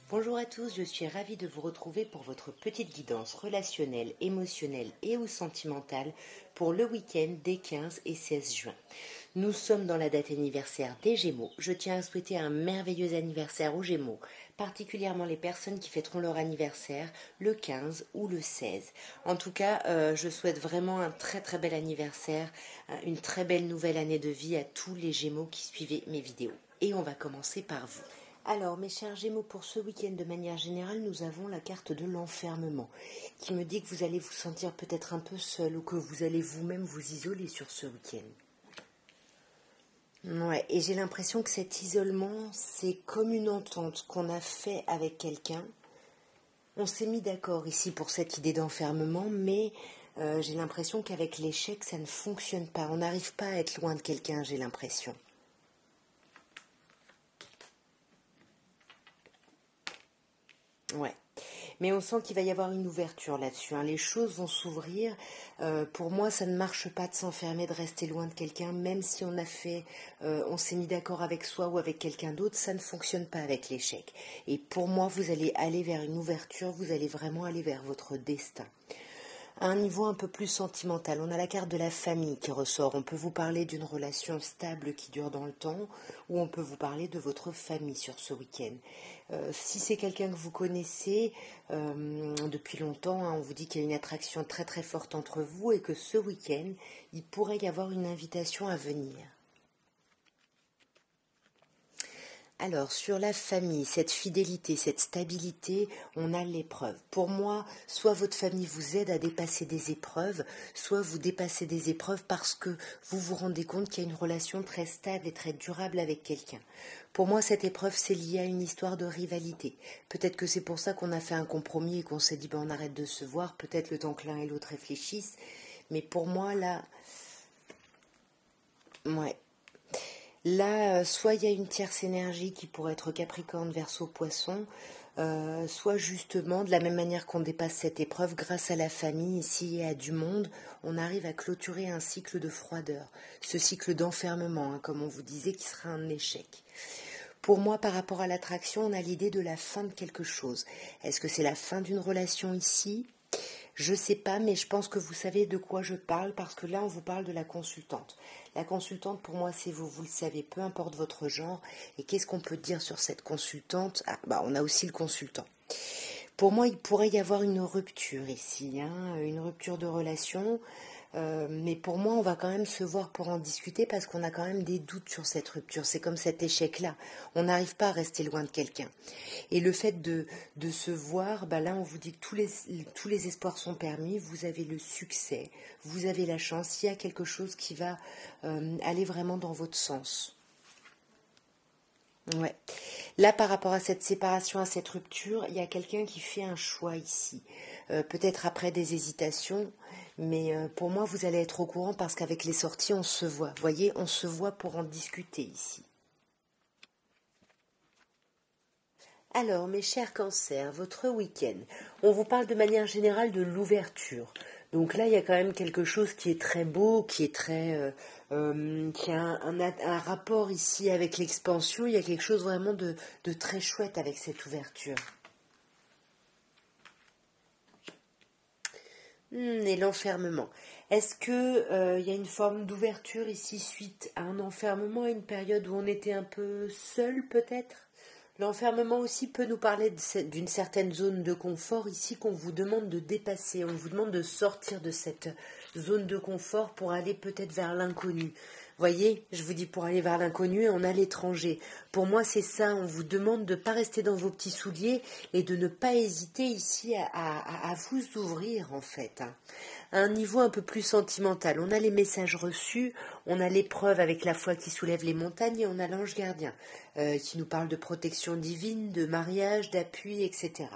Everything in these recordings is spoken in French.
Bonjour à tous, je suis ravie de vous retrouver pour votre petite guidance relationnelle, émotionnelle et ou sentimentale pour le week-end des 15 et 16 juin. Nous sommes dans la date anniversaire des Gémeaux. Je tiens à souhaiter un merveilleux anniversaire aux Gémeaux, particulièrement les personnes qui fêteront leur anniversaire le 15 ou le 16. En tout cas, je souhaite vraiment un très très bel anniversaire, une très belle nouvelle année de vie à tous les Gémeaux qui suivaient mes vidéos. Et on va commencer par vous. Alors, mes chers Gémeaux, pour ce week-end, de manière générale, nous avons la carte de l'enfermement, qui me dit que vous allez vous sentir peut-être un peu seul ou que vous allez vous-même vous isoler sur ce week-end. Ouais, et j'ai l'impression que cet isolement, c'est comme une entente qu'on a fait avec quelqu'un. On s'est mis d'accord ici pour cette idée d'enfermement, mais j'ai l'impression qu'avec l'échec, ça ne fonctionne pas. On n'arrive pas à être loin de quelqu'un, j'ai l'impression. Ouais. Mais on sent qu'il va y avoir une ouverture là-dessus, hein. Les choses vont s'ouvrir. Pour moi, ça ne marche pas de s'enfermer, de rester loin de quelqu'un, même si on s'est mis d'accord avec soi ou avec quelqu'un d'autre, ça ne fonctionne pas avec l'échec. Et pour moi, vous allez aller vers une ouverture, vous allez vraiment aller vers votre destin. À un niveau un peu plus sentimental, on a la carte de la famille qui ressort. On peut vous parler d'une relation stable qui dure dans le temps, ou on peut vous parler de votre famille sur ce week-end. Si c'est quelqu'un que vous connaissez depuis longtemps, hein, on vous dit qu'il y a une attraction très très forte entre vous et que ce week-end, il pourrait y avoir une invitation à venir. Alors, sur la famille, cette fidélité, cette stabilité, on a l'épreuve. Pour moi, soit votre famille vous aide à dépasser des épreuves, soit vous dépassez des épreuves parce que vous vous rendez compte qu'il y a une relation très stable et très durable avec quelqu'un. Pour moi, cette épreuve, c'est lié à une histoire de rivalité. Peut-être que c'est pour ça qu'on a fait un compromis et qu'on s'est dit, ben, on arrête de se voir, peut-être le temps que l'un et l'autre réfléchissent. Mais pour moi, là, ouais. Là, soit il y a une tierce énergie qui pourrait être Capricorne, Verseau, Poisson, soit justement, de la même manière qu'on dépasse cette épreuve, grâce à la famille ici et à du monde, on arrive à clôturer un cycle de froideur, ce cycle d'enfermement, hein, comme on vous disait, qui sera un échec. Pour moi, par rapport à l'attraction, on a l'idée de la fin de quelque chose. Est-ce que c'est la fin d'une relation ici ? Je sais pas, mais je pense que vous savez de quoi je parle parce que là, on vous parle de la consultante. La consultante, pour moi, c'est vous, vous le savez, peu importe votre genre. Et qu'est-ce qu'on peut dire sur cette consultante? Ah, bah, on a aussi le consultant. Pour moi, il pourrait y avoir une rupture ici, hein, une rupture de relation. Mais pour moi, on va quand même se voir pour en discuter parce qu'on a quand même des doutes sur cette rupture. C'est comme cet échec-là. On n'arrive pas à rester loin de quelqu'un. Et le fait de se voir, bah là, on vous dit que tous les espoirs sont permis. Vous avez le succès, vous avez la chance. Il y a quelque chose qui va aller vraiment dans votre sens. Ouais. Là, par rapport à cette séparation, à cette rupture, il y a quelqu'un qui fait un choix ici. Peut-être après des hésitations, mais pour moi, vous allez être au courant parce qu'avec les sorties, on se voit. Vous voyez, on se voit pour en discuter ici. Alors, mes chers cancers, votre week-end, on vous parle de manière générale de l'ouverture. Donc là, il y a quand même quelque chose qui est très beau, qui est qui a un rapport ici avec l'expansion. Il y a quelque chose vraiment de très chouette avec cette ouverture. Et l'enfermement. Est-ce que y a une forme d'ouverture ici suite à un enfermement, à une période où on était un peu seul peut-être? L'enfermement aussi peut nous parler d'une certaine zone de confort ici qu'on vous demande de dépasser. On vous demande de sortir de cette zone de confort pour aller peut-être vers l'inconnu. Voyez, je vous dis pour aller vers l'inconnu, on a l'étranger. Pour moi, c'est ça. On vous demande de ne pas rester dans vos petits souliers et de ne pas hésiter ici à vous ouvrir, en fait, hein. À un niveau un peu plus sentimental. On a les messages reçus, on a l'épreuve avec la foi qui soulève les montagnes et on a l'ange gardien qui nous parle de protection divine, de mariage, d'appui, etc.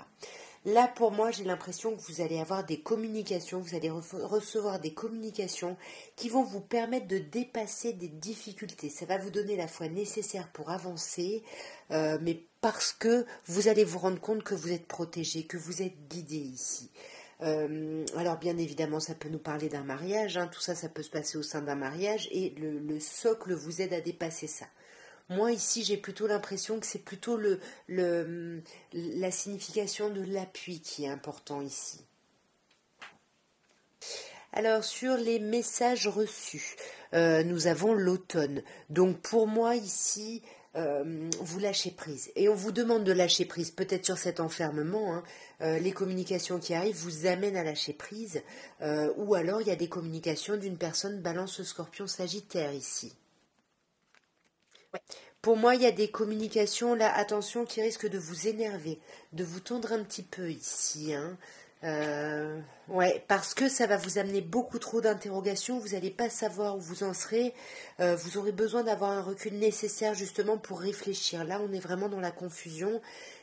Là, pour moi, j'ai l'impression que vous allez avoir des communications, vous allez recevoir des communications qui vont vous permettre de dépasser des difficultés. Ça va vous donner la foi nécessaire pour avancer, mais parce que vous allez vous rendre compte que vous êtes protégé, que vous êtes guidé ici. Alors bien évidemment, ça peut nous parler d'un mariage, hein, tout ça, ça peut se passer au sein d'un mariage, et le socle vous aide à dépasser ça. Moi, ici, j'ai plutôt l'impression que c'est plutôt la signification de l'appui qui est important ici. Alors, sur les messages reçus, nous avons l'automne. Donc, pour moi, ici, vous lâchez prise. Et on vous demande de lâcher prise, peut-être sur cet enfermement. Hein. Les communications qui arrivent vous amènent à lâcher prise. Ou alors, il y a des communications d'une personne balance scorpion sagittaire ici. Ouais. Pour moi, il y a des communications, là, attention, qui risquent de vous énerver, de vous tondre un petit peu ici. Hein. Ouais, parce que ça va vous amener beaucoup trop d'interrogations, vous n'allez pas savoir où vous en serez, vous aurez besoin d'avoir un recul nécessaire justement pour réfléchir. Là, on est vraiment dans la confusion,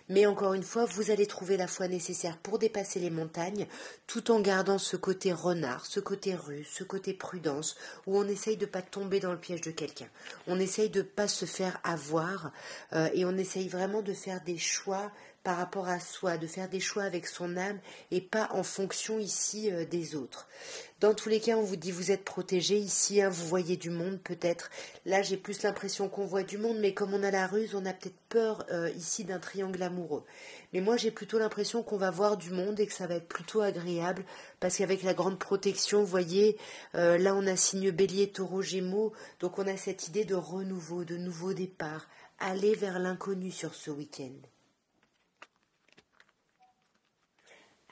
mais encore une fois, vous allez trouver la foi nécessaire pour dépasser les montagnes, tout en gardant ce côté renard, ce côté ruse, ce côté prudence, où on essaye de ne pas tomber dans le piège de quelqu'un. On essaye de ne pas se faire avoir, et on essaye vraiment de faire des choix par rapport à soi, de faire des choix avec son âme et pas en fonction ici des autres. Dans tous les cas, on vous dit vous êtes protégé ici, hein, vous voyez du monde peut-être. Là, j'ai plus l'impression qu'on voit du monde, mais comme on a la ruse, on a peut-être peur ici d'un triangle amoureux. Mais moi, j'ai plutôt l'impression qu'on va voir du monde et que ça va être plutôt agréable, parce qu'avec la grande protection, vous voyez, là on a signe Bélier, Taureau, Gémeaux, donc on a cette idée de renouveau, de nouveau départ, aller vers l'inconnu sur ce week-end.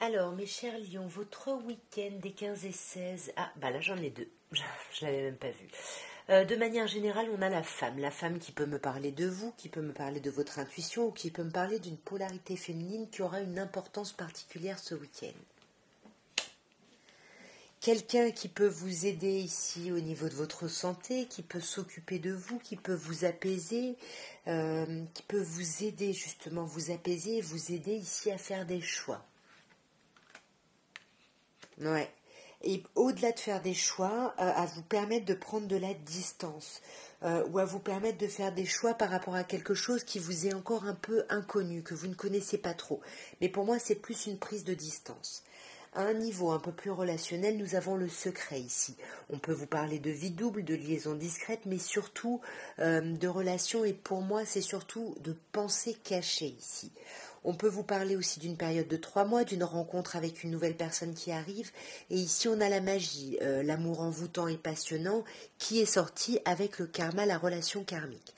Alors, mes chers lions, votre week-end des 15 et 16... Ah, bah là j'en ai deux. Je l'avais même pas vu. De manière générale, on a la femme. La femme qui peut me parler de vous, qui peut me parler de votre intuition ou qui peut me parler d'une polarité féminine qui aura une importance particulière ce week-end. Quelqu'un qui peut vous aider ici au niveau de votre santé, qui peut s'occuper de vous, qui peut vous apaiser, qui peut vous aider justement, vous apaiser et vous aider ici à faire des choix. Ouais. Et au-delà de faire des choix, à vous permettre de prendre de la distance, ou à vous permettre de faire des choix par rapport à quelque chose qui vous est encore un peu inconnu, que vous ne connaissez pas trop. Mais pour moi, c'est plus une prise de distance. À un niveau un peu plus relationnel, nous avons le secret ici. On peut vous parler de vie double, de liaison discrète, mais surtout de relations, et pour moi, c'est surtout de pensée cachée ici. On peut vous parler aussi d'une période de 3 mois, d'une rencontre avec une nouvelle personne qui arrive. Et ici, on a la magie, l'amour envoûtant et passionnant qui est sorti avec le karma, la relation karmique.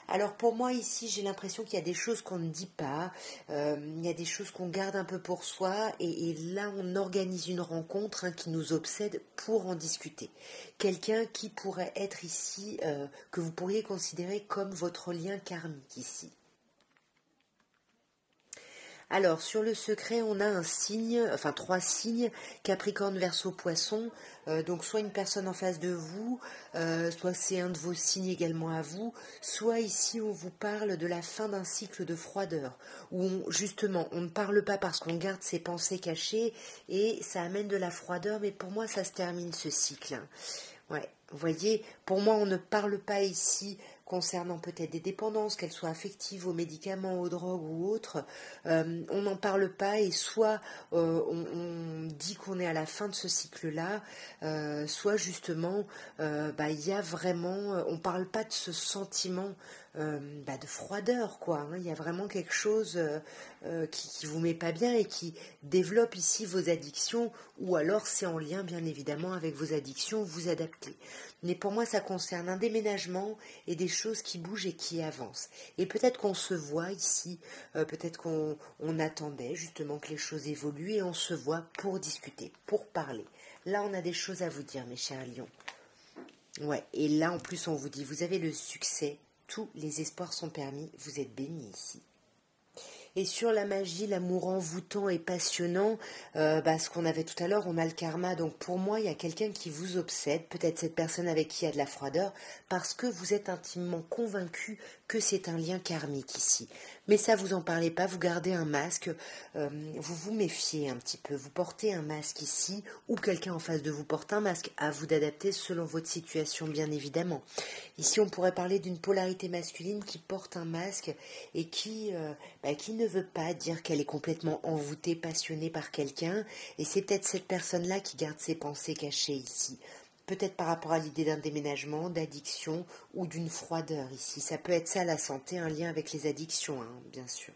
Alors pour moi ici j'ai l'impression qu'il y a des choses qu'on ne dit pas, il y a des choses qu'on garde un peu pour soi et là on organise une rencontre qui nous obsède pour en discuter. Quelqu'un qui pourrait être ici, que vous pourriez considérer comme votre lien karmique ici. Alors, sur le secret, on a un signe, enfin 3 signes, Capricorne, Verseau, Poisson. Donc, soit une personne en face de vous, soit c'est un de vos signes également à vous, soit ici on vous parle de la fin d'un cycle de froideur, où justement on ne parle pas parce qu'on garde ses pensées cachées et ça amène de la froideur, mais pour moi ça se termine ce cycle. Hein. Ouais, vous voyez, pour moi on ne parle pas ici concernant peut-être des dépendances, qu'elles soient affectives aux médicaments, aux drogues ou autres, on n'en parle pas et soit on dit qu'on est à la fin de ce cycle-là, soit justement il y a vraiment, on ne parle pas de ce sentiment de froideur, quoi. Hein. Il y a vraiment quelque chose qui vous met pas bien et qui développe ici vos addictions, ou alors c'est en lien bien évidemment avec vos addictions, vous adaptez. Mais pour moi ça concerne un déménagement et des choses qui bougent et qui avancent. Et peut-être qu'on se voit ici, peut-être qu'on attendait justement que les choses évoluent et on se voit pour discuter, pour parler. Là on a des choses à vous dire mes chers lions. Ouais, et là en plus on vous dit vous avez le succès, tous les espoirs sont permis, vous êtes bénis ici. Et sur la magie, l'amour envoûtant et passionnant, ce qu'on avait tout à l'heure, on a le karma. Donc pour moi, il y a quelqu'un qui vous obsède, peut-être cette personne avec qui il y a de la froideur, parce que vous êtes intimement convaincu que c'est un lien karmique ici. Mais ça, vous en parlez pas, vous gardez un masque, vous vous méfiez un petit peu, vous portez un masque ici, ou quelqu'un en face de vous porte un masque, à vous d'adapter selon votre situation bien évidemment. Ici, on pourrait parler d'une polarité masculine qui porte un masque et qui ne veut pas dire qu'elle est complètement envoûtée, passionnée par quelqu'un, et c'est peut-être cette personne-là qui garde ses pensées cachées ici. peut-être par rapport à l'idée d'un déménagement, d'addiction ou d'une froideur ici. Ça peut être ça la santé, un lien avec les addictions, hein, bien sûr.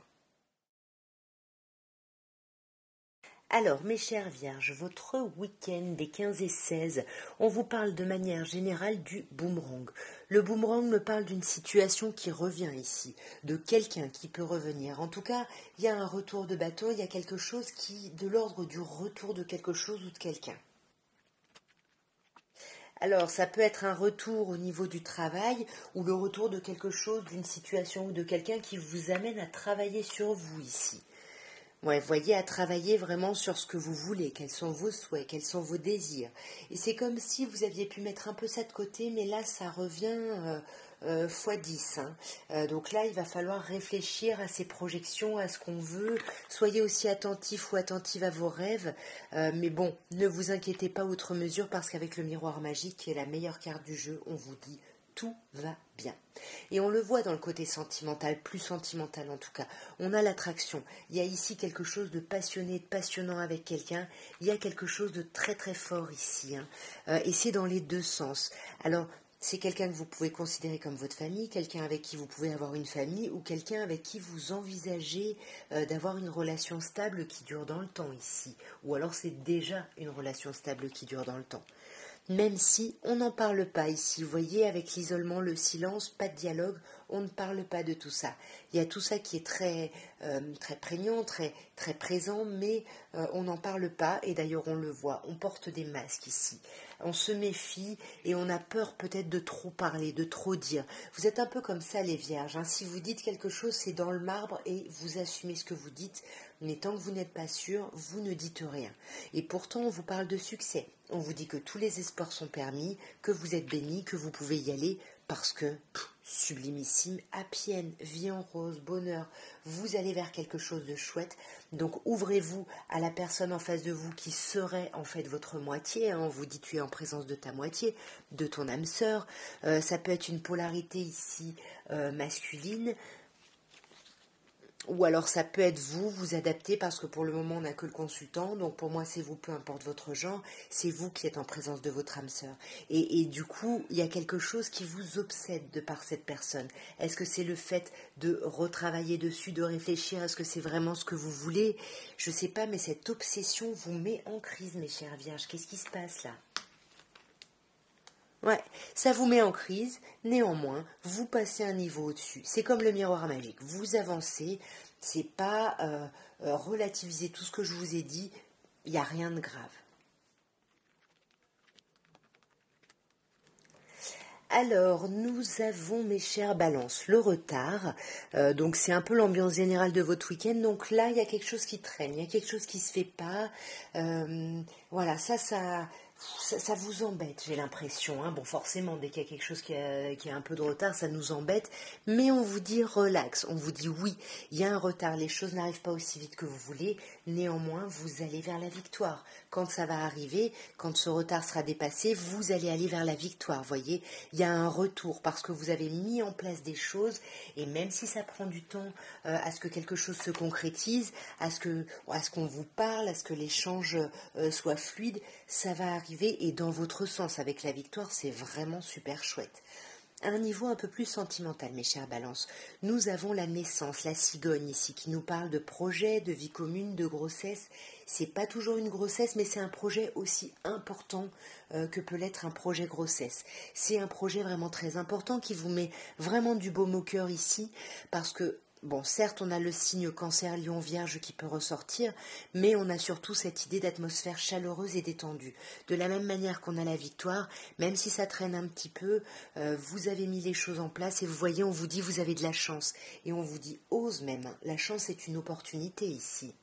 Alors, mes chères vierges, votre week-end des 15 et 16, on vous parle de manière générale du boomerang. Le boomerang me parle d'une situation qui revient ici, de quelqu'un qui peut revenir. En tout cas, il y a un retour de bateau, il y a quelque chose qui, de l'ordre du retour de quelque chose ou de quelqu'un. Alors, ça peut être un retour au niveau du travail ou le retour de quelque chose, d'une situation ou de quelqu'un qui vous amène à travailler sur vous ici. Ouais, voyez, à travailler vraiment sur ce que vous voulez, quels sont vos souhaits, quels sont vos désirs. Et c'est comme si vous aviez pu mettre un peu ça de côté, mais là, ça revient fois 10. Hein. Donc là, il va falloir réfléchir à ces projections, à ce qu'on veut. Soyez aussi attentif ou attentive à vos rêves. Mais bon, ne vous inquiétez pas outre mesure, parce qu'avec le miroir magique, qui est la meilleure carte du jeu, on vous dit tout va bien. Et on le voit dans le côté sentimental, plus sentimental en tout cas. On a l'attraction. Il y a ici quelque chose de passionné, de passionnant avec quelqu'un. Il y a quelque chose de très très fort ici. Hein. Et c'est dans les deux sens. Alors, c'est quelqu'un que vous pouvez considérer comme votre famille, quelqu'un avec qui vous pouvez avoir une famille ou quelqu'un avec qui vous envisagez d'avoir une relation stable qui dure dans le temps ici. Ou alors c'est déjà une relation stable qui dure dans le temps. Même si on n'en parle pas ici, vous voyez, avec l'isolement, le silence, pas de dialogue, on ne parle pas de tout ça. Il y a tout ça qui est très prégnant, très présent, mais on n'en parle pas, et d'ailleurs on le voit, on porte des masques ici. On se méfie et on a peur peut-être de trop parler, de trop dire. Vous êtes un peu comme ça les vierges, hein. Si vous dites quelque chose, c'est dans le marbre et vous assumez ce que vous dites, mais tant que vous n'êtes pas sûr, vous ne dites rien. Et pourtant, on vous parle de succès. On vous dit que tous les espoirs sont permis, que vous êtes bénis, que vous pouvez y aller, parce que, sublimissime, happy end, vie en rose, bonheur, vous allez vers quelque chose de chouette. Donc ouvrez-vous à la personne en face de vous qui serait en fait votre moitié. Hein. On vous dit tu es en présence de ta moitié, de ton âme sœur. Ça peut être une polarité ici masculine. Ou alors ça peut être vous, vous adaptez parce que pour le moment on n'a que le consultant, donc pour moi c'est vous, peu importe votre genre, c'est vous qui êtes en présence de votre âme sœur. Et du coup, il y a quelque chose qui vous obsède de par cette personne. Est-ce que c'est le fait de retravailler dessus, de réfléchir, est-ce que c'est vraiment ce que vous voulez? Je sais pas, mais cette obsession vous met en crise, mes chères vierges. Qu'est-ce qui se passe là? Ouais, ça vous met en crise, néanmoins, vous passez un niveau au-dessus. C'est comme le miroir magique, vous avancez, c'est pas relativiser tout ce que je vous ai dit, il n'y a rien de grave. Alors, nous avons, mes chères balances, le retard. Donc, c'est un peu l'ambiance générale de votre week-end. Donc là, il y a quelque chose qui traîne, il y a quelque chose qui se fait pas. Voilà, ça vous embête, j'ai l'impression. Hein. Bon, forcément, dès qu'il y a quelque chose qui a un peu de retard, ça nous embête. Mais on vous dit relax, on vous dit oui, il y a un retard, les choses n'arrivent pas aussi vite que vous voulez. Néanmoins, vous allez vers la victoire. Quand ça va arriver, quand ce retard sera dépassé, vous allez aller vers la victoire, voyez. Il y a un retour parce que vous avez mis en place des choses et même si ça prend du temps à ce que quelque chose se concrétise, à ce qu'on vous parle, à ce que l'échange soit fluide, ça va arriver et dans votre sens avec la victoire, c'est vraiment super chouette. À un niveau un peu plus sentimental, mes chères balances, nous avons la naissance, la cigogne ici, qui nous parle de projet, de vie commune, de grossesse. C'est pas toujours une grossesse, mais c'est un projet aussi important que peut l'être un projet grossesse. C'est un projet vraiment très important qui vous met vraiment du baume au cœur ici, parce que bon, certes, on a le signe cancer, lion, vierge qui peut ressortir, mais on a surtout cette idée d'atmosphère chaleureuse et détendue. De la même manière qu'on a la victoire, même si ça traîne un petit peu, vous avez mis les choses en place et vous voyez, on vous dit vous avez de la chance. Et on vous dit ose même, hein. La chance est une opportunité ici.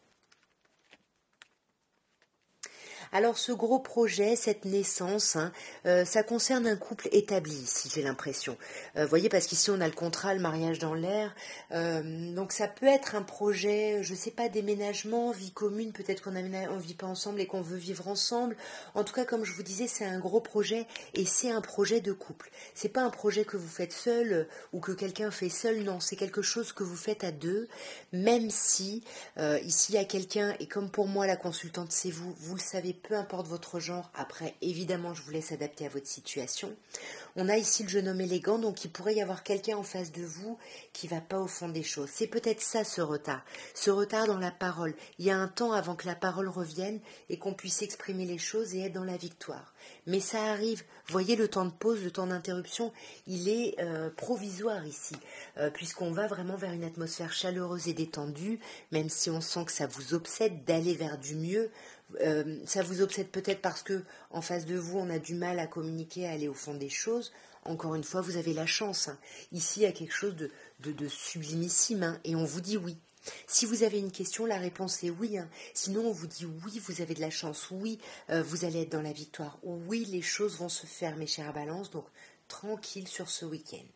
Alors ce gros projet, cette naissance, hein, ça concerne un couple établi ici, j'ai l'impression. Voyez, parce qu'ici on a le contrat, le mariage dans l'air. Donc ça peut être un projet, je sais pas, déménagement, vie commune, peut-être on vit pas ensemble et qu'on veut vivre ensemble. En tout cas, comme je vous disais, c'est un gros projet et c'est un projet de couple. C'est pas un projet que vous faites seul ou que quelqu'un fait seul, non, c'est quelque chose que vous faites à deux, même si ici il y a quelqu'un, et comme pour moi la consultante c'est vous, vous le savez peu importe votre genre. Après, évidemment, je vous laisse adapter à votre situation. On a ici le jeune homme élégant, donc il pourrait y avoir quelqu'un en face de vous qui va pas au fond des choses. C'est peut-être ça ce retard dans la parole. Il y a un temps avant que la parole revienne et qu'on puisse exprimer les choses et être dans la victoire. Mais ça arrive. Voyez le temps de pause, le temps d'interruption, il est provisoire ici, puisqu'on va vraiment vers une atmosphère chaleureuse et détendue, même si on sent que ça vous obsède d'aller vers du mieux. Ça vous obsède peut-être parce que en face de vous, on a du mal à communiquer, à aller au fond des choses. Encore une fois, vous avez la chance. Hein. Ici, il y a quelque chose de sublimissime, hein, et on vous dit oui. Si vous avez une question, la réponse est oui. Hein. Sinon, on vous dit oui, vous avez de la chance, oui, vous allez être dans la victoire. Oui, les choses vont se faire, mes chères balances, donc tranquille sur ce week-end.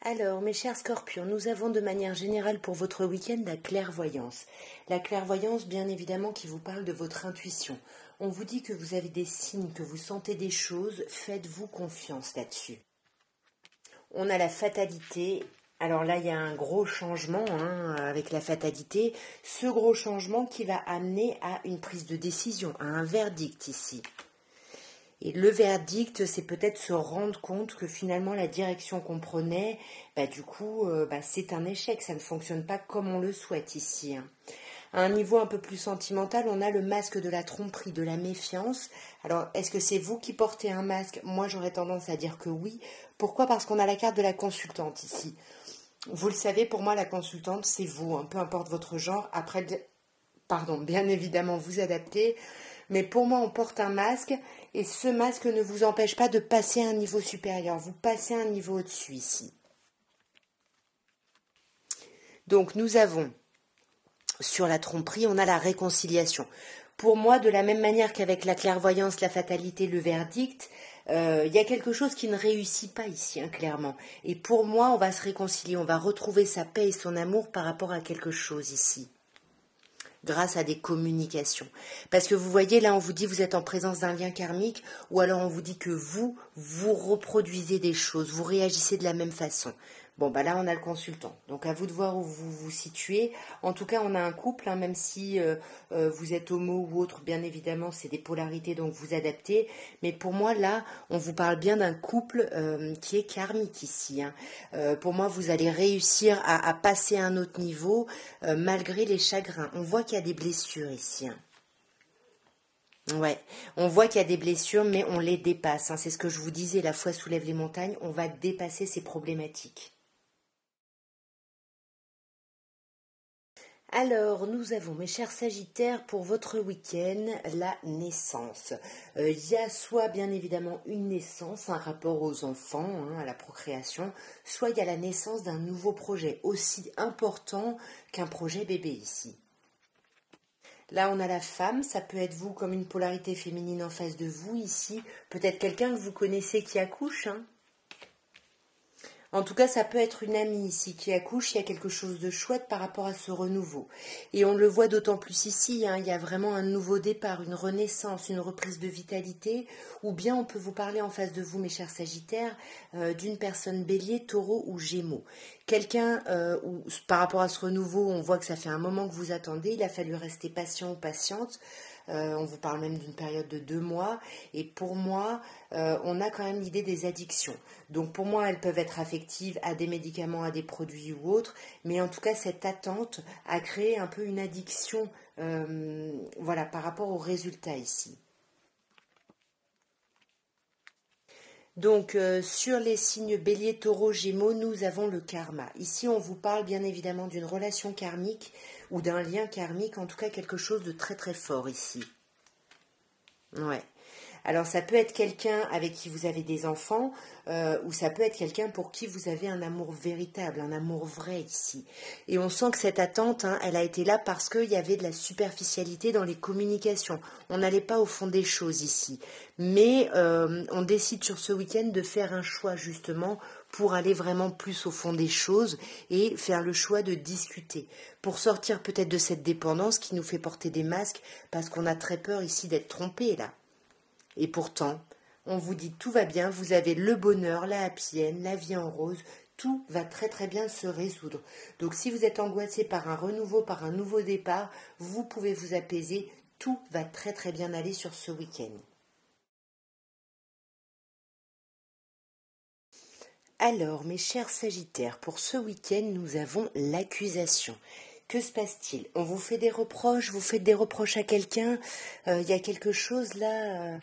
Alors, mes chers scorpions, nous avons de manière générale pour votre week-end la clairvoyance. La clairvoyance, bien évidemment, qui vous parle de votre intuition. On vous dit que vous avez des signes, que vous sentez des choses, faites-vous confiance là-dessus. On a la fatalité. Alors là, il y a un gros changement avec la fatalité. Ce gros changement qui va amener à une prise de décision, à un verdict ici. Et le verdict, c'est peut-être se rendre compte que finalement la direction qu'on prenait, du coup, c'est un échec. Ça ne fonctionne pas comme on le souhaite ici. Hein. À un niveau un peu plus sentimental, on a le masque de la tromperie, de la méfiance. Alors, est-ce que c'est vous qui portez un masque? Moi, j'aurais tendance à dire que oui. Pourquoi? Parce qu'on a la carte de la consultante ici. Vous le savez, pour moi, la consultante, c'est vous, hein, peu importe votre genre. Après, bien évidemment, vous adaptez. Mais pour moi, on porte un masque et ce masque ne vous empêche pas de passer à un niveau supérieur. Vous passez à un niveau au-dessus ici. Donc, nous avons sur la tromperie, on a la réconciliation. Pour moi, de la même manière qu'avec la clairvoyance, la fatalité, le verdict, il y a quelque chose qui ne réussit pas ici, hein, clairement. Et pour moi, on va se réconcilier, on va retrouver sa paix et son amour par rapport à quelque chose ici, grâce à des communications. Parce que vous voyez, là, on vous dit vous êtes en présence d'un lien karmique, ou alors on vous dit que vous reproduisez des choses, vous réagissez de la même façon. Bon, là, on a le consultant. Donc, à vous de voir où vous vous situez. En tout cas, on a un couple, hein, même si vous êtes homo ou autre, bien évidemment, c'est des polarités, donc vous adaptez. Mais pour moi, là, on vous parle bien d'un couple qui est karmique ici. Hein. Pour moi, vous allez réussir à passer à un autre niveau malgré les chagrins. On voit qu'il y a des blessures ici. Hein. Ouais, on voit qu'il y a des blessures, mais on les dépasse. Hein. C'est ce que je vous disais, la foi soulève les montagnes. On va dépasser ces problématiques. Alors, nous avons, mes chers Sagittaires, pour votre week-end, la naissance. Il y a soit, bien évidemment, une naissance, un rapport aux enfants, hein, à la procréation, soit il y a la naissance d'un nouveau projet, aussi important qu'un projet bébé ici. Là, on a la femme, ça peut être vous comme une polarité féminine en face de vous ici, peut-être quelqu'un que vous connaissez qui accouche, hein. En tout cas, ça peut être une amie ici qui accouche, il y a quelque chose de chouette par rapport à ce renouveau. Et on le voit d'autant plus ici, hein, il y a vraiment un nouveau départ, une renaissance, une reprise de vitalité, ou bien on peut vous parler en face de vous, mes chers Sagittaires, d'une personne bélier, taureau ou gémeaux. Quelqu'un, où par rapport à ce renouveau, on voit que ça fait un moment que vous attendez, il a fallu rester patient ou patiente. On vous parle même d'une période de 2 mois. Et pour moi, on a quand même l'idée des addictions. Donc pour moi, elles peuvent être affectives à des médicaments, à des produits ou autres. Mais en tout cas, cette attente a créé un peu une addiction par rapport aux résultats ici. Donc sur les signes bélier, taureau, gémeaux, nous avons le karma. Ici, on vous parle bien évidemment d'une relation karmique ou d'un lien karmique, en tout cas quelque chose de très très fort ici. Ouais. Alors ça peut être quelqu'un avec qui vous avez des enfants ou ça peut être quelqu'un pour qui vous avez un amour véritable, un amour vrai ici. Et on sent que cette attente, hein, elle a été là parce qu'il y avait de la superficialité dans les communications. On n'allait pas au fond des choses ici. Mais on décide sur ce week-end de faire un choix justement pour aller vraiment plus au fond des choses et faire le choix de discuter. Pour sortir peut-être de cette dépendance qui nous fait porter des masques parce qu'on a très peur ici d'être trompé là. Et pourtant, on vous dit tout va bien, vous avez le bonheur, la happy end, la vie en rose, tout va très très bien se résoudre. Donc si vous êtes angoissé par un renouveau, par un nouveau départ, vous pouvez vous apaiser, tout va très très bien aller sur ce week-end. Alors, mes chers Sagittaires, pour ce week-end, nous avons l'accusation. Que se passe-t-il? On vous fait des reproches, vous faites des reproches à quelqu'un, il y a quelque chose là.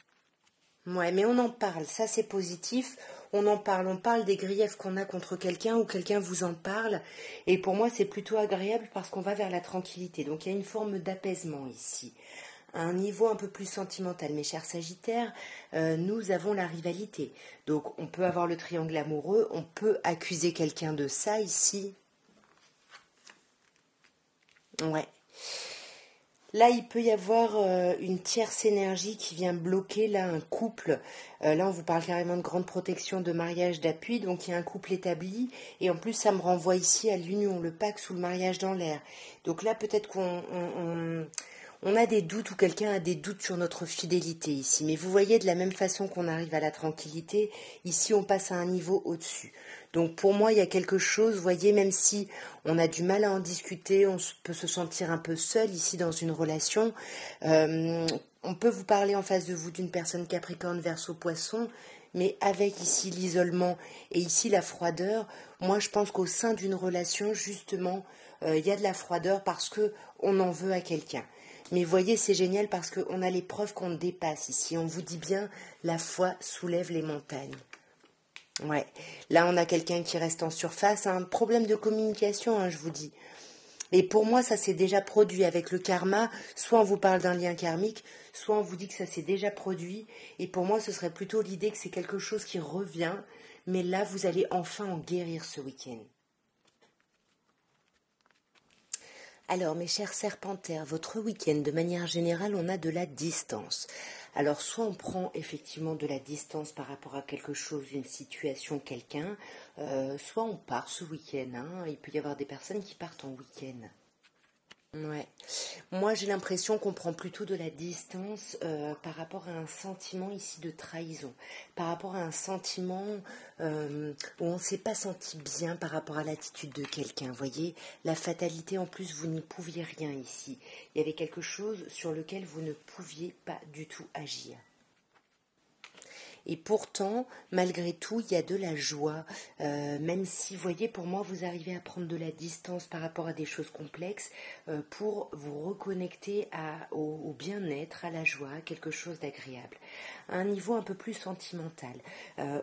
Ouais, mais on en parle, ça c'est positif. On parle des griefs qu'on a contre quelqu'un ou quelqu'un vous en parle. Et pour moi, c'est plutôt agréable parce qu'on va vers la tranquillité. Donc il y a une forme d'apaisement ici. À un niveau un peu plus sentimental, mes chers Sagittaires, nous avons la rivalité. Donc on peut avoir le triangle amoureux, on peut accuser quelqu'un de ça ici. Ouais. Là, il peut y avoir une tierce énergie qui vient bloquer là un couple. Là, on vous parle carrément de grande protection, de mariage, d'appui. Donc, il y a un couple établi. Et en plus, ça me renvoie ici à l'union, le pacte sous le mariage dans l'air. Donc là, peut-être on a des doutes ou quelqu'un a des doutes sur notre fidélité ici. Mais vous voyez, de la même façon qu'on arrive à la tranquillité, ici, on passe à un niveau au-dessus. Donc pour moi, il y a quelque chose, vous voyez, même si on a du mal à en discuter, peut se sentir un peu seul ici dans une relation. On peut vous parler en face de vous d'une personne Capricorne, Verseau, Poisson, mais avec ici l'isolement et ici la froideur. Moi, je pense qu'au sein d'une relation, justement, il y a de la froideur parce que on en veut à quelqu'un. Mais voyez, c'est génial parce qu'on a les preuves qu'on dépasse ici. On vous dit bien, la foi soulève les montagnes. Ouais, là on a quelqu'un qui reste en surface, un problème de communication, hein, je vous dis. Et pour moi, ça s'est déjà produit avec le karma. Soit on vous parle d'un lien karmique, soit on vous dit que ça s'est déjà produit. Et pour moi, ce serait plutôt l'idée que c'est quelque chose qui revient. Mais là, vous allez enfin en guérir ce week-end. Alors, mes chers serpentaires, votre week-end, de manière générale, on a de la distance. Alors, soit on prend effectivement de la distance par rapport à quelque chose, une situation, quelqu'un, soit on part ce week-end, hein. Il peut y avoir des personnes qui partent en week-end. Ouais. Moi, j'ai l'impression qu'on prend plutôt de la distance par rapport à un sentiment ici de trahison, par rapport à un sentiment où on ne s'est pas senti bien par rapport à l'attitude de quelqu'un. Vous voyez, la fatalité, en plus, vous n'y pouviez rien ici. Il y avait quelque chose sur lequel vous ne pouviez pas du tout agir. Et pourtant, malgré tout, il y a de la joie, même si, vous voyez, pour moi, vous arrivez à prendre de la distance par rapport à des choses complexes pour vous reconnecter au bien-être, à la joie, à quelque chose d'agréable. À un niveau un peu plus sentimental.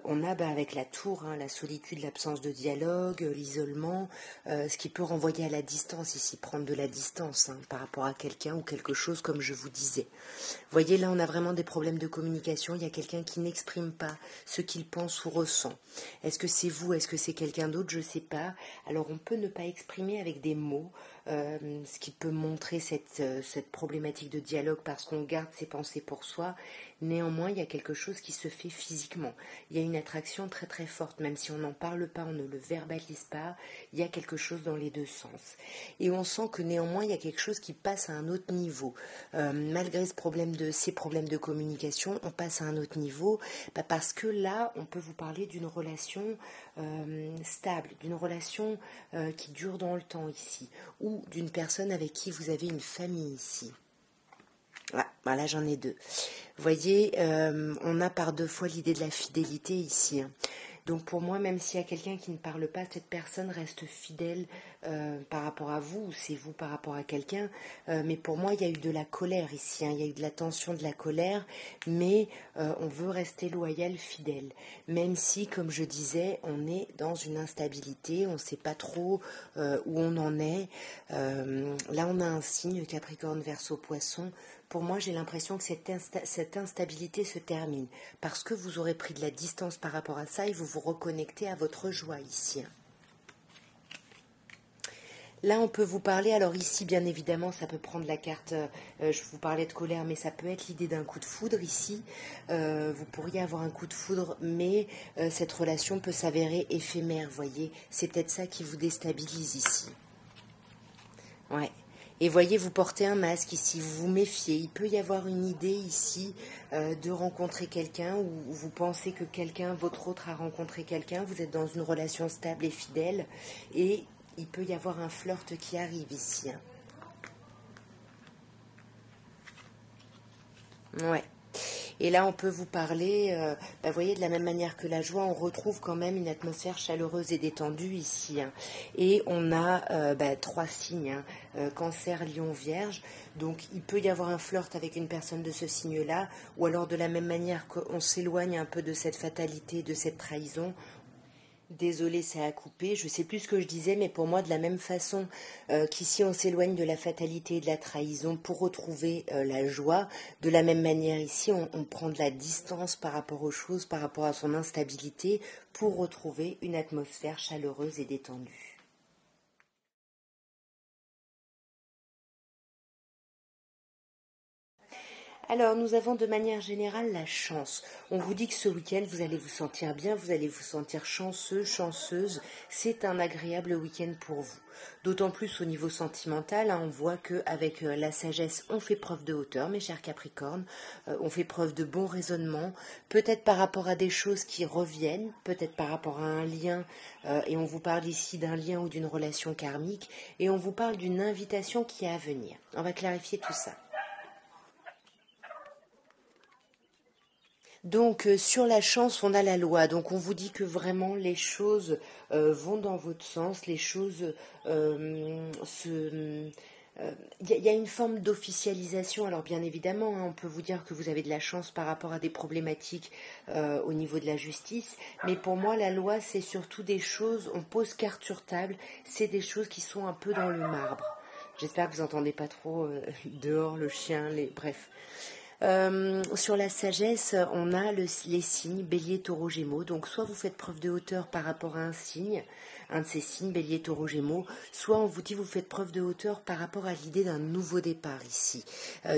On a avec la tour, hein, la solitude, l'absence de dialogue, l'isolement, ce qui peut renvoyer à la distance ici, prendre de la distance hein, par rapport à quelqu'un ou quelque chose comme je vous disais. Vous voyez, là, on a vraiment des problèmes de communication. Il y a quelqu'un qui n'exprime pas ce qu'il pense ou ressent. Est-ce que c'est vous? Est-ce que c'est quelqu'un d'autre? Je ne sais pas. Alors, on peut ne pas exprimer avec des mots, ce qui peut montrer cette problématique de dialogue parce qu'on garde ses pensées pour soi. Néanmoins, il y a quelque chose qui se fait physiquement. Il y a une attraction très très forte, même si on n'en parle pas, on ne le verbalise pas, il y a quelque chose dans les deux sens. Et on sent que néanmoins, il y a quelque chose qui passe à un autre niveau. Malgré ces problèmes de communication, on passe à un autre niveau, parce que là, on peut vous parler d'une relation stable, d'une relation qui dure dans le temps ici, ou d'une personne avec qui vous avez une famille ici. Ah, voilà, j'en ai deux. Vous voyez, on a par deux fois l'idée de la fidélité ici. Hein. Donc pour moi, même s'il y a quelqu'un qui ne parle pas, cette personne reste fidèle par rapport à vous, ou c'est vous par rapport à quelqu'un. Mais pour moi, il y a eu de la colère ici, hein. Il y a eu de la tension, de la colère, mais on veut rester loyal, fidèle. Même si, comme je disais, on est dans une instabilité, on ne sait pas trop où on en est. Là, on a un signe, Capricorne, Verseau, Poisson. Pour moi, j'ai l'impression que cette instabilité se termine parce que vous aurez pris de la distance par rapport à ça et vous vous reconnectez à votre joie ici. Là, on peut vous parler, alors ici, bien évidemment, ça peut prendre la carte, je vous parlais de colère, mais ça peut être l'idée d'un coup de foudre ici. Vous pourriez avoir un coup de foudre, mais cette relation peut s'avérer éphémère, voyez. C'est peut-être ça qui vous déstabilise ici. Ouais. Et voyez, vous portez un masque ici, vous vous méfiez. Il peut y avoir une idée ici de rencontrer quelqu'un ou vous pensez que quelqu'un, votre autre a rencontré quelqu'un, vous êtes dans une relation stable et fidèle et il peut y avoir un flirt qui arrive ici. Hein. Ouais. Et là, on peut vous parler, vous voyez, de la même manière que la joie, on retrouve quand même une atmosphère chaleureuse et détendue ici. Hein. Et on a 3 signes, hein, Cancer, Lion, Vierge. Donc, il peut y avoir un flirt avec une personne de ce signe-là, ou alors de la même manière qu'on s'éloigne un peu de cette fatalité, de cette trahison. Désolée, ça a coupé. Je sais plus ce que je disais, mais pour moi, de la même façon qu'ici on s'éloigne de la fatalité et de la trahison pour retrouver la joie, de la même manière ici, on prend de la distance par rapport aux choses, par rapport à son instabilité, pour retrouver une atmosphère chaleureuse et détendue. Alors, nous avons de manière générale la chance. On vous dit que ce week-end, vous allez vous sentir bien, vous allez vous sentir chanceux, chanceuse. C'est un agréable week-end pour vous. D'autant plus au niveau sentimental, hein, on voit qu'avec la sagesse, on fait preuve de hauteur, mes chers Capricornes. On fait preuve de bon raisonnement, peut-être par rapport à des choses qui reviennent, peut-être par rapport à un lien, et on vous parle ici d'un lien ou d'une relation karmique, et on vous parle d'une invitation qui est à venir. On va clarifier tout ça. Donc sur la chance, on a la loi. Donc on vous dit que vraiment les choses vont dans votre sens, les choses se... Il y a une forme d'officialisation. Alors bien évidemment, hein, on peut vous dire que vous avez de la chance par rapport à des problématiques au niveau de la justice. Mais pour moi, la loi, c'est surtout des choses, on pose carte sur table, c'est des choses qui sont un peu dans le marbre. J'espère que vous n'entendez pas trop dehors le chien, bref. Sur la sagesse, on a les signes Bélier, Taureau, Gémeaux. Donc soit vous faites preuve de hauteur par rapport à un signe, un de ces signes Bélier, Taureau, Gémeaux, soit on vous dit vous faites preuve de hauteur par rapport à l'idée d'un nouveau départ ici,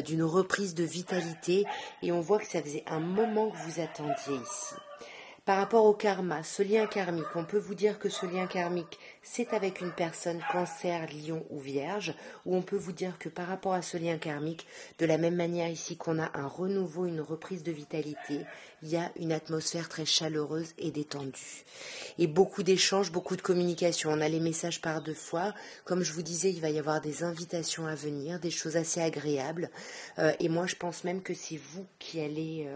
d'une reprise de vitalité. Et on voit que ça faisait un moment que vous attendiez ici. Par rapport au karma, ce lien karmique, on peut vous dire que ce lien karmique, c'est avec une personne cancer, lion ou vierge, ou on peut vous dire que par rapport à ce lien karmique, de la même manière ici qu'on a un renouveau, une reprise de vitalité, il y a une atmosphère très chaleureuse et détendue. Et beaucoup d'échanges, beaucoup de communication. On a les messages par 2 fois. Comme je vous disais, il va y avoir des invitations à venir, des choses assez agréables. Et moi, je pense même que c'est vous qui allez...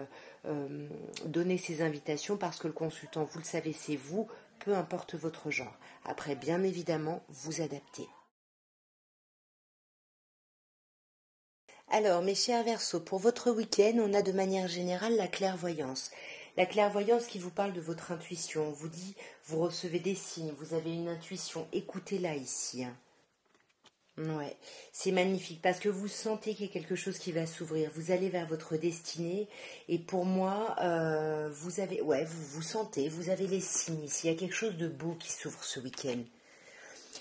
donner ces invitations parce que le consultant, vous le savez, c'est vous, peu importe votre genre. Après, bien évidemment, vous adaptez. Alors, mes chers Verseaux, pour votre week-end, on a de manière générale la clairvoyance. La clairvoyance qui vous parle de votre intuition. On vous dit, vous recevez des signes, vous avez une intuition. Écoutez-la ici. Hein. Ouais, c'est magnifique parce que vous sentez qu'il y a quelque chose qui va s'ouvrir. Vous allez vers votre destinée et pour moi, vous avez, ouais, vous sentez, vous avez les signes ici. Il y a quelque chose de beau qui s'ouvre ce week-end.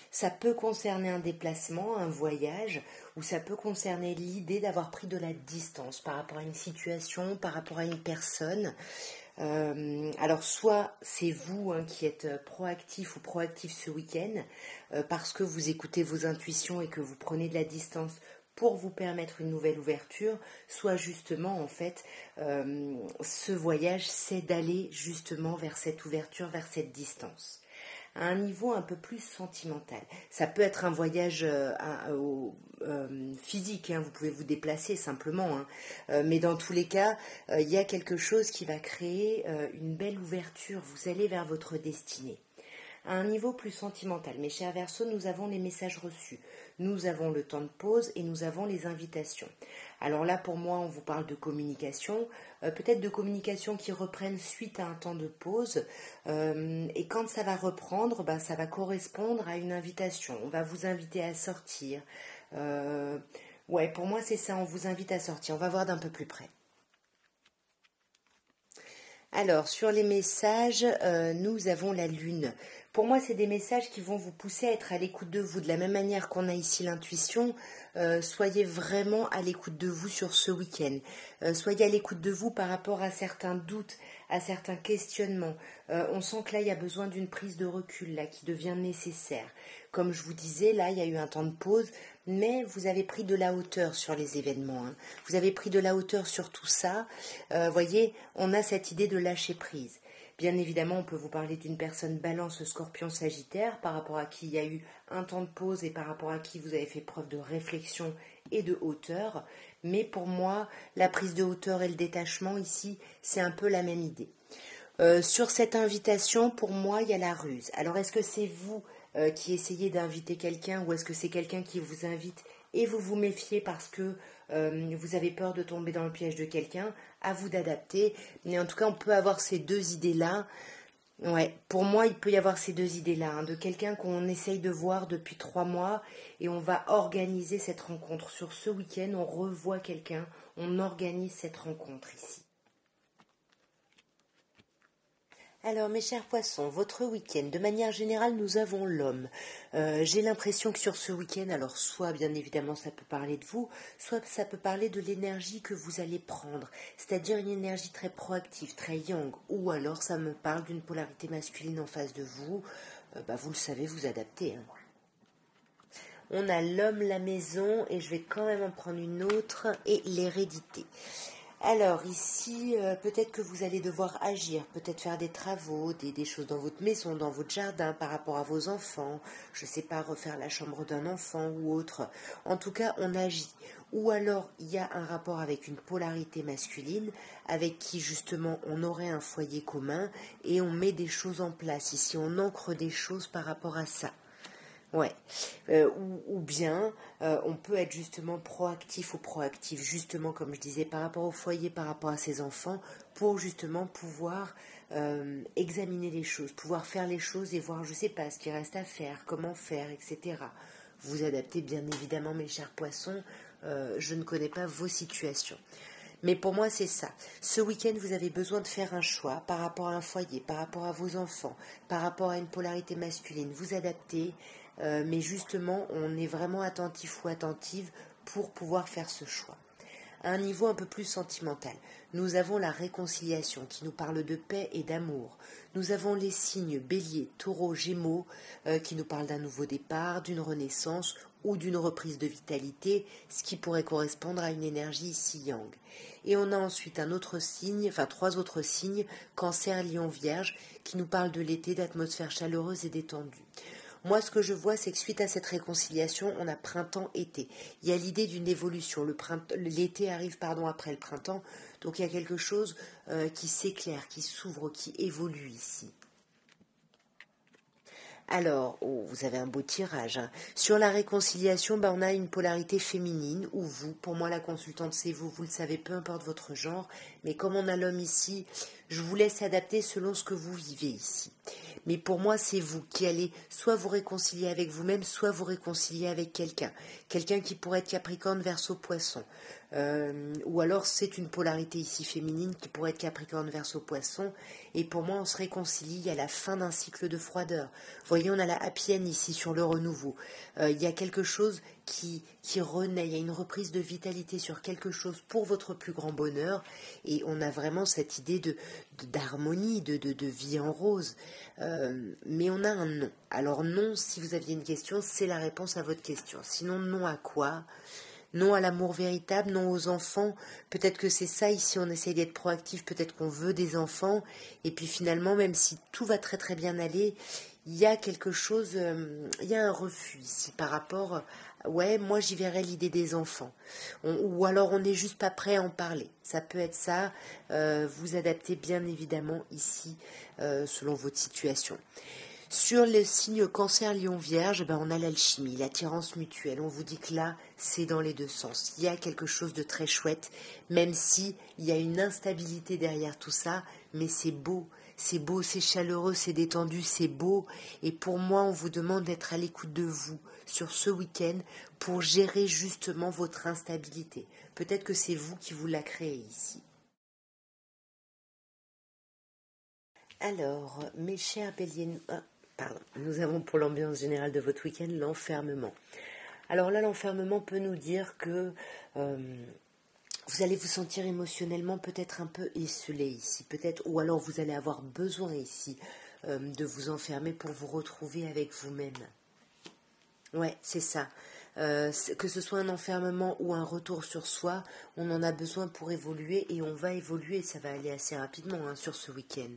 Ça peut concerner un déplacement, un voyage, ou ça peut concerner l'idée d'avoir pris de la distance par rapport à une situation, par rapport à une personne. Alors soit c'est vous hein, qui êtes proactif ou proactif ce week-end parce que vous écoutez vos intuitions et que vous prenez de la distance pour vous permettre une nouvelle ouverture, soit justement en fait ce voyage c'est d'aller justement vers cette ouverture, vers cette distance à un niveau un peu plus sentimental. Ça peut être un voyage physique, hein, vous pouvez vous déplacer simplement, hein. Mais dans tous les cas, il y a quelque chose qui va créer une belle ouverture, vous allez vers votre destinée. À un niveau plus sentimental, mes chers Verseaux, nous avons les messages reçus, nous avons le temps de pause et nous avons les invitations. Alors là, pour moi, on vous parle de communication, peut-être de communication qui reprennent suite à un temps de pause. Et quand ça va reprendre, ça va correspondre à une invitation. On va vous inviter à sortir. Ouais, pour moi, c'est ça, on vous invite à sortir. On va voir d'un peu plus près. Alors, sur les messages, nous avons la Lune. Pour moi, c'est des messages qui vont vous pousser à être à l'écoute de vous. De la même manière qu'on a ici l'intuition, soyez vraiment à l'écoute de vous sur ce week-end. Soyez à l'écoute de vous par rapport à certains doutes, à certains questionnements. On sent que là, il y a besoin d'une prise de recul là, qui devient nécessaire. Comme je vous disais, là, il y a eu un temps de pause, mais vous avez pris de la hauteur sur les événements. Hein. Vous avez pris de la hauteur sur tout ça. Voyez, on a cette idée de lâcher prise. Bien évidemment, on peut vous parler d'une personne balance, scorpion, sagittaire, par rapport à qui il y a eu un temps de pause et par rapport à qui vous avez fait preuve de réflexion et de hauteur. Mais pour moi, la prise de hauteur et le détachement ici, c'est un peu la même idée. Sur cette invitation, pour moi, il y a la ruse. Alors, est-ce que c'est vous qui essayez d'inviter quelqu'un ou est-ce que c'est quelqu'un qui vous invite et vous vous méfiez parce que vous avez peur de tomber dans le piège de quelqu'un? À vous d'adapter. Mais en tout cas, on peut avoir ces deux idées-là. Ouais, pour moi, il peut y avoir ces deux idées-là, hein, de quelqu'un qu'on essaye de voir depuis 3 mois et on va organiser cette rencontre. Sur ce week-end, on revoit quelqu'un, on organise cette rencontre ici. Alors, mes chers poissons, votre week-end, de manière générale, nous avons l'homme. J'ai l'impression que sur ce week-end, alors soit bien évidemment ça peut parler de vous, soit ça peut parler de l'énergie que vous allez prendre, c'est-à-dire une énergie très proactive, très yang, ou alors ça me parle d'une polarité masculine en face de vous. Vous le savez, vous adaptez. Hein. On a l'homme, la maison, et je vais quand même en prendre une autre, et l'hérédité. Alors ici, peut-être que vous allez devoir agir, peut-être faire des travaux, des choses dans votre maison, dans votre jardin, par rapport à vos enfants, je ne sais pas, refaire la chambre d'un enfant ou autre. En tout cas, on agit. Ou alors, il y a un rapport avec une polarité masculine, avec qui justement on aurait un foyer commun, et on met des choses en place. Ici, on ancre des choses par rapport à ça. Ouais. Ou bien on peut être justement proactif ou proactif, justement comme je disais, par rapport au foyer, par rapport à ses enfants, pour justement pouvoir examiner les choses, pouvoir faire les choses et voir, je sais pas, ce qu'il reste à faire, comment faire, etc. Vous adaptez bien évidemment, mes chers poissons, je ne connais pas vos situations. Mais pour moi, c'est ça. Ce week-end, vous avez besoin de faire un choix par rapport à un foyer, par rapport à vos enfants, par rapport à une polarité masculine. Vous adaptez, mais justement, on est vraiment attentif ou attentive pour pouvoir faire ce choix. À un niveau un peu plus sentimental, nous avons la réconciliation qui nous parle de paix et d'amour. Nous avons les signes bélier, taureau, gémeaux qui nous parlent d'un nouveau départ, d'une renaissance ou d'une reprise de vitalité, ce qui pourrait correspondre à une énergie ici yang. Et on a ensuite un autre signe, enfin 3 autres signes, cancer, lion, vierge, qui nous parlent de l'été, d'atmosphère chaleureuse et détendue. Moi, ce que je vois, c'est que suite à cette réconciliation, on a printemps-été. Il y a l'idée d'une évolution. L'été arrive, après le printemps, donc il y a quelque chose qui s'éclaire, qui s'ouvre, qui évolue ici. Alors, vous avez un beau tirage. Hein. Sur la réconciliation, on a une polarité féminine, ou vous, pour moi la consultante c'est vous, vous le savez, peu importe votre genre, mais comme on a l'homme ici, je vous laisse adapter selon ce que vous vivez ici. Mais pour moi, c'est vous qui allez soit vous réconcilier avec vous-même, soit vous réconcilier avec quelqu'un. Quelqu'un qui pourrait être Capricorne, Verseau, Poisson. Ou alors c'est une polarité ici féminine qui pourrait être Capricorne, Verseau, Poisson. Et pour moi, on se réconcilie à la fin d'un cycle de froideur. Vous voyez, on a la happy end ici sur le renouveau. Il y a quelque chose qui renaît, il y a une reprise de vitalité sur quelque chose pour votre plus grand bonheur. Et on a vraiment cette idée d'harmonie, de vie en rose. Mais on a un non. Alors non, si vous aviez une question, c'est la réponse à votre question. Sinon, non à quoi ? Non à l'amour véritable, non aux enfants. Peut-être que c'est ça, ici on essaye d'être proactif, peut-être qu'on veut des enfants. Et puis finalement, même si tout va très très bien aller, il y a quelque chose, il y a un refus ici par rapport, ouais, moi j'y verrais l'idée des enfants. Ou alors on n'est juste pas prêt à en parler. Ça peut être ça, vous adaptez bien évidemment ici selon votre situation. Sur le signe cancer lion vierge, on a l'alchimie, l'attirance mutuelle. On vous dit que là, c'est dans les deux sens. Il y a quelque chose de très chouette, même si il y a une instabilité derrière tout ça, mais c'est beau, c'est chaleureux, c'est détendu, c'est beau. Et pour moi, on vous demande d'être à l'écoute de vous sur ce week-end pour gérer justement votre instabilité. Peut-être que c'est vous qui vous la créez ici. Alors, mes chers béliers, pardon, nous avons pour l'ambiance générale de votre week-end l'enfermement. Alors là, l'enfermement peut nous dire que vous allez vous sentir émotionnellement peut-être un peu esselé ici, peut-être, ou alors vous allez avoir besoin ici de vous enfermer pour vous retrouver avec vous-même. Ouais, c'est ça. Que ce soit un enfermement ou un retour sur soi, on en a besoin pour évoluer et on va évoluer, ça va aller assez rapidement hein, sur ce week-end.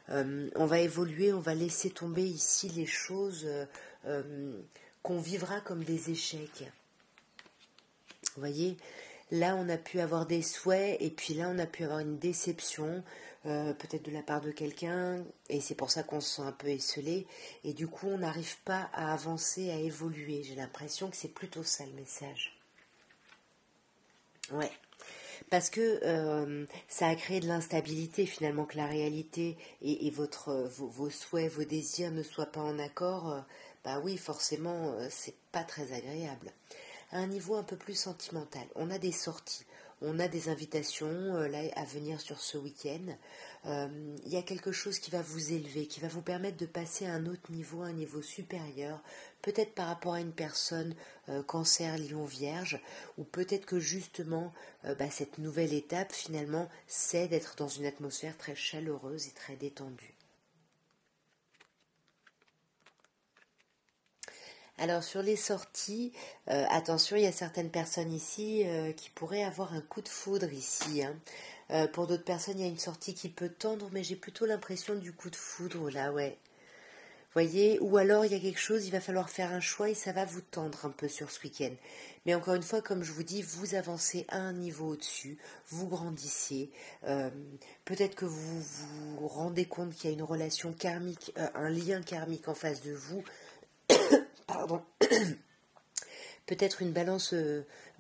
On va évoluer, on va laisser tomber ici les choses qu'on vivra comme des échecs. Vous voyez, là on a pu avoir des souhaits et puis là on a pu avoir une déception, peut-être de la part de quelqu'un, et c'est pour ça qu'on se sent un peu esselé, et du coup on n'arrive pas à avancer, à évoluer. J'ai l'impression que c'est plutôt ça le message. Ouais. Parce que ça a créé de l'instabilité finalement, que la réalité et vos souhaits, vos désirs ne soient pas en accord. Bah oui, forcément, c'est pas très agréable. À un niveau un peu plus sentimental, on a des sorties, on a des invitations là à venir sur ce week-end. Il y a quelque chose qui va vous élever, qui va vous permettre de passer à un autre niveau, un niveau supérieur, peut-être par rapport à une personne cancer, lion, vierge, ou peut-être que justement cette nouvelle étape finalement c'est d'être dans une atmosphère très chaleureuse et très détendue. Alors sur les sorties, attention, il y a certaines personnes ici qui pourraient avoir un coup de foudre ici, hein. Pour d'autres personnes, il y a une sortie qui peut tendre, mais j'ai plutôt l'impression du coup de foudre là, ouais. Voyez, ou alors il y a quelque chose, il va falloir faire un choix et ça va vous tendre un peu sur ce week-end. Mais encore une fois, comme je vous dis, vous avancez à un niveau au-dessus, vous grandissez. euh, Peut-être que vous vous rendez compte qu'il y a une relation karmique, un lien karmique en face de vous. Pardon. Peut-être une balance,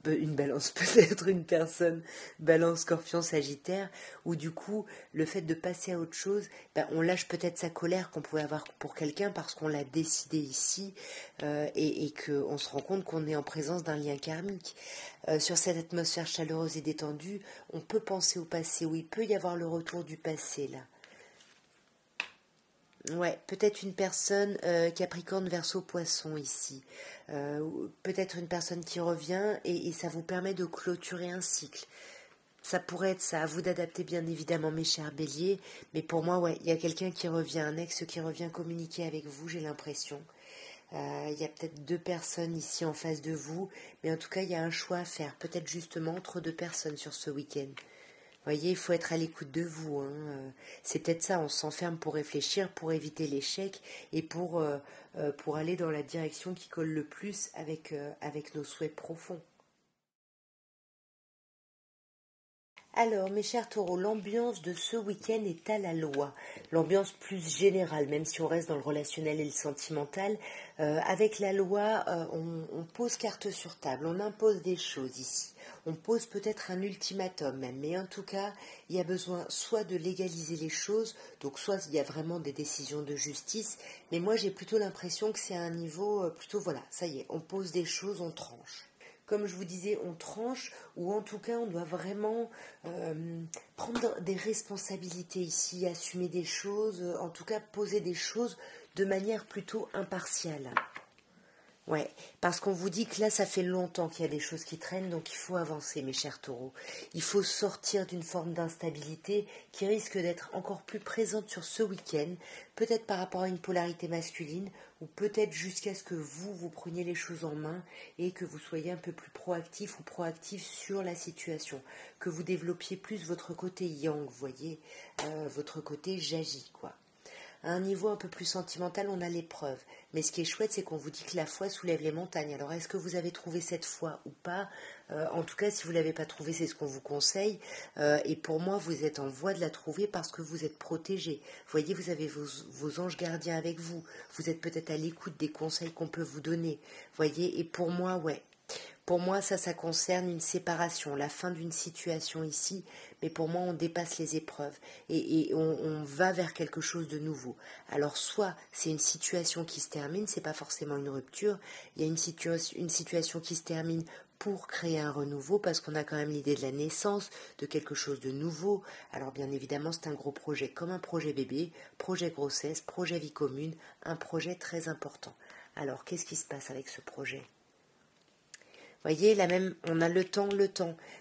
peut-être une personne balance scorpion sagittaire, où du coup le fait de passer à autre chose, on lâche peut-être sa colère qu'on pouvait avoir pour quelqu'un parce qu'on l'a décidé ici et qu'on se rend compte qu'on est en présence d'un lien karmique. Sur cette atmosphère chaleureuse et détendue, on peut penser au passé, où il peut y avoir le retour du passé là. Ouais, peut-être une personne Capricorne Verseau Poisson ici. Peut-être une personne qui revient et ça vous permet de clôturer un cycle. Ça pourrait être ça, à vous d'adapter bien évidemment mes chers béliers, mais pour moi, ouais, il y a quelqu'un qui revient, un ex qui revient communiquer avec vous, j'ai l'impression. Il y a peut-être deux personnes ici en face de vous, mais en tout cas, il y a un choix à faire, peut-être justement entre deux personnes sur ce week-end. Voyez, il faut être à l'écoute de vous, hein. C'est peut-être ça, on s'enferme pour réfléchir, pour éviter l'échec et pour aller dans la direction qui colle le plus avec nos souhaits profonds. Alors, mes chers taureaux, l'ambiance de ce week-end est à la loi. L'ambiance plus générale, même si on reste dans le relationnel et le sentimental. Avec la loi, on pose carte sur table, on impose des choses ici. On pose peut-être un ultimatum même, mais en tout cas, il y a besoin soit de légaliser les choses, donc soit il y a vraiment des décisions de justice, mais moi j'ai plutôt l'impression que c'est à un niveau plutôt, voilà, ça y est, on pose des choses, on tranche. Comme je vous disais, on tranche, ou en tout cas, on doit vraiment prendre des responsabilités ici, assumer des choses, en tout cas, poser des choses de manière plutôt impartiale. Ouais, parce qu'on vous dit que là, ça fait longtemps qu'il y a des choses qui traînent, donc il faut avancer, mes chers taureaux. Il faut sortir d'une forme d'instabilité qui risque d'être encore plus présente sur ce week-end, peut-être par rapport à une polarité masculine, ou peut-être jusqu'à ce que vous preniez les choses en main et que vous soyez un peu plus proactif ou proactif sur la situation, que vous développiez plus votre côté yang, vous voyez, votre côté j'agis, quoi. À un niveau un peu plus sentimental, on a l'épreuve. Mais ce qui est chouette, c'est qu'on vous dit que la foi soulève les montagnes. Alors, est-ce que vous avez trouvé cette foi ou pas? En tout cas, si vous ne l'avez pas trouvée, c'est ce qu'on vous conseille. Et pour moi, vous êtes en voie de la trouver parce que vous êtes protégé. Vous voyez, vous avez vos anges gardiens avec vous. Vous êtes peut-être à l'écoute des conseils qu'on peut vous donner. Vous voyez, et pour moi, ouais. Pour moi, ça concerne une séparation, la fin d'une situation ici, mais pour moi, on dépasse les épreuves et on va vers quelque chose de nouveau. Alors, soit c'est une situation qui se termine, c'est pas forcément une rupture, il y a une situation qui se termine pour créer un renouveau, parce qu'on a quand même l'idée de la naissance, de quelque chose de nouveau. Alors bien évidemment, c'est un gros projet, comme un projet bébé, projet grossesse, projet vie commune, un projet très important. Alors, qu'est-ce qui se passe avec ce projet ? Voyez, là même, on a le temps.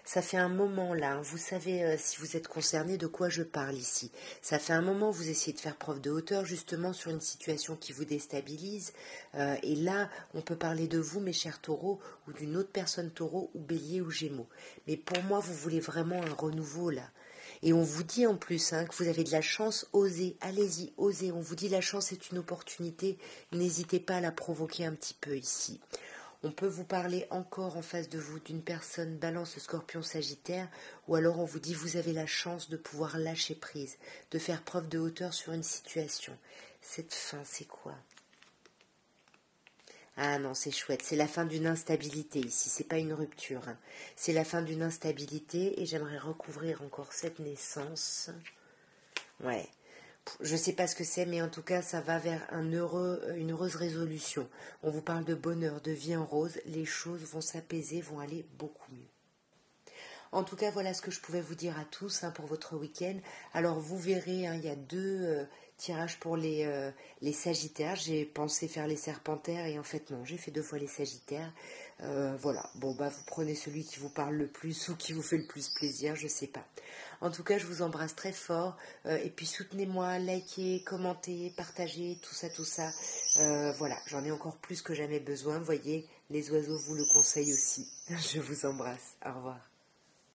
Ça fait un moment là, hein. Vous savez, si vous êtes concerné, de quoi je parle ici. Ça fait un moment, vous essayez de faire preuve de hauteur justement sur une situation qui vous déstabilise. Et là, on peut parler de vous, mes chers taureaux, ou d'une autre personne taureau, ou bélier, ou gémeaux. Mais pour moi, vous voulez vraiment un renouveau là. Et on vous dit en plus hein, que vous avez de la chance, osez, allez-y, osez. On vous dit la chance est une opportunité, n'hésitez pas à la provoquer un petit peu ici. On peut vous parler encore en face de vous d'une personne balance, scorpion, sagittaire, ou alors on vous dit vous avez la chance de pouvoir lâcher prise, de faire preuve de hauteur sur une situation. Cette fin, c'est quoi ? Ah non, c'est chouette, c'est la fin d'une instabilité ici, c'est pas une rupture. Hein. C'est la fin d'une instabilité et j'aimerais recouvrir encore cette naissance. Ouais. Je ne sais pas ce que c'est, mais en tout cas, ça va vers une heureuse résolution. On vous parle de bonheur, de vie en rose. Les choses vont s'apaiser, vont aller beaucoup mieux. En tout cas, voilà ce que je pouvais vous dire à tous hein, pour votre week-end. Alors, vous verrez, hein, il y a deux tirages pour les Sagittaires. J'ai pensé faire les Serpentaires et en fait, non, j'ai fait 2 fois les Sagittaires. Voilà, bon, bah, vous prenez celui qui vous parle le plus ou qui vous fait le plus plaisir, je sais pas. En tout cas, je vous embrasse très fort. Et puis, soutenez-moi, likez, commentez, partagez, tout ça, tout ça. Voilà, j'en ai encore plus que jamais besoin. Voyez, les oiseaux vous le conseillent aussi. Je vous embrasse. Au revoir.